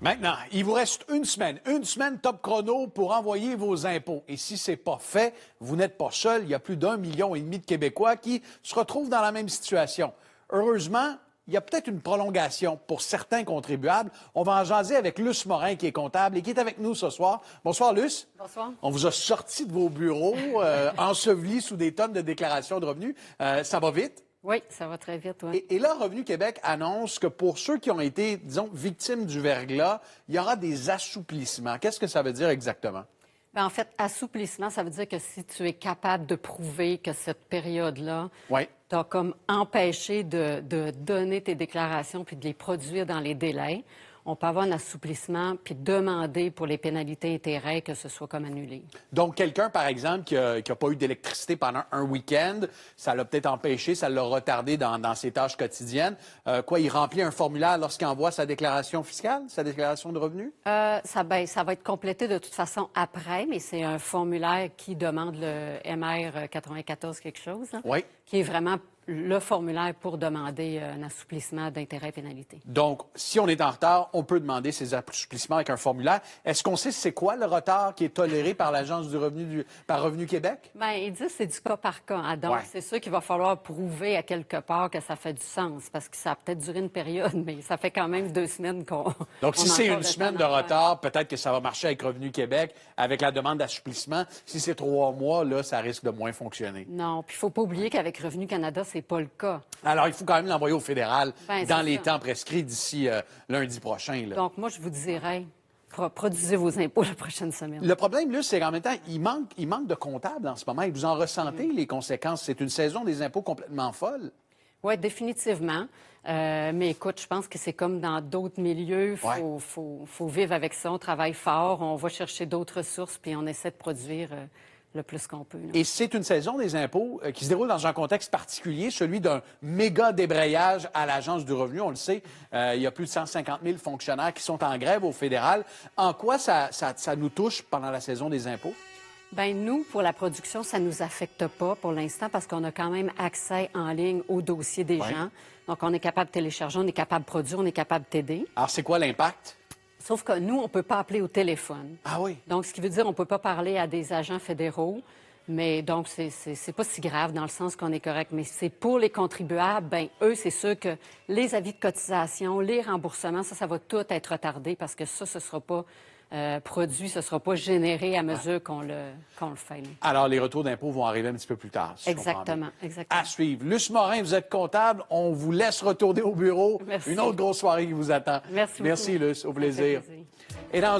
Maintenant, il vous reste une semaine top chrono pour envoyer vos impôts. Et si ce n'est pas fait, vous n'êtes pas seul. Il y a plus d'1,5 million de Québécois qui se retrouvent dans la même situation. Heureusement, il y a peut-être une prolongation pour certains contribuables. On va en jaser avec Luce Morin, qui est comptable et qui est avec nous ce soir. Bonsoir, Luce. Bonsoir. On vous a sorti de vos bureaux, ensevelis sous des tonnes de déclarations de revenus. Ça va vite? Oui, ça va très vite, oui. Et là, Revenu Québec annonce que pour ceux qui ont été, disons, victimes du verglas, il y aura des assouplissements. Qu'est-ce que ça veut dire exactement? Bien, en fait, assouplissement, ça veut dire que si tu es capable de prouver que cette période-là, Oui. t'as comme empêché de donner tes déclarations puis de les produire dans les délais, on peut avoir un assouplissement puis demander pour les pénalités intérêts que ce soit comme annulé. Donc, quelqu'un, par exemple, qui n'a pas eu d'électricité pendant un week-end, ça l'a peut-être empêché, ça l'a retardé dans ses tâches quotidiennes. Il remplit un formulaire lorsqu'il envoie sa déclaration fiscale, sa déclaration de revenus? Ça va être complété de toute façon après, mais c'est un formulaire qui demande le MR 94 quelque chose, là, Oui. qui est vraiment le formulaire pour demander un assouplissement d'intérêts et pénalités. Donc, si on est en retard, on peut demander ces assouplissements avec un formulaire. Est-ce qu'on sait c'est quoi le retard qui est toléré par l'Agence du revenu par Revenu Québec? Bien, ils disent que c'est du cas par cas. Hein? Donc, c'est sûr qu'il va falloir prouver à quelque part que ça fait du sens, parce que ça a peut-être duré une période, mais ça fait quand même 2 semaines qu'on... Donc, si c'est une semaine de retard, peut-être que ça va marcher avec Revenu Québec, avec la demande d'assouplissement. Si c'est 3 mois, là, ça risque de moins fonctionner. Non, puis il ne faut pas oublier qu'avec Revenu Canada, c'est pas le cas. Alors, il faut quand même l'envoyer au fédéral dans les ça. temps prescrits d'ici lundi prochain. Là. Donc, moi, je vous dirais, produisez vos impôts la prochaine semaine. Le problème, là, c'est qu'en même temps, il manque de comptables en ce moment. Et vous en ressentez les conséquences. C'est une saison des impôts complètement folle. Oui, définitivement. Mais écoute, je pense que c'est comme dans d'autres milieux. Faut vivre avec ça. On travaille fort, on va chercher d'autres sources, puis on essaie de produire le plus qu'on peut. Là. Et c'est une saison des impôts qui se déroule dans un contexte particulier, celui d'un méga débrayage à l'Agence du revenu. On le sait, il y a plus de 150 000 fonctionnaires qui sont en grève au fédéral. En quoi ça nous touche pendant la saison des impôts? Bien, nous, pour la production, ça ne nous affecte pas pour l'instant parce qu'on a quand même accès en ligne au dossier des gens. Donc, on est capable de télécharger, on est capable de produire, on est capable d'aider. Alors, c'est quoi l'impact? Sauf que nous, on ne peut pas appeler au téléphone. Ah oui? Donc, ce qui veut dire qu'on ne peut pas parler à des agents fédéraux. Mais donc, c'est pas si grave dans le sens qu'on est correct. Mais c'est pour les contribuables, bien, eux, c'est sûr que les avis de cotisation, les remboursements, ça va tout être retardé parce que ça, ce ne sera pas produit, ce ne sera pas généré à mesure qu'on le fait. Là. Alors, les retours d'impôts vont arriver un petit peu plus tard. Si exactement. À suivre. Luce Morin, vous êtes comptable. On vous laisse retourner au bureau. Merci. Une autre grosse soirée qui vous attend. Merci beaucoup. Merci, Luce. Au plaisir. Et dans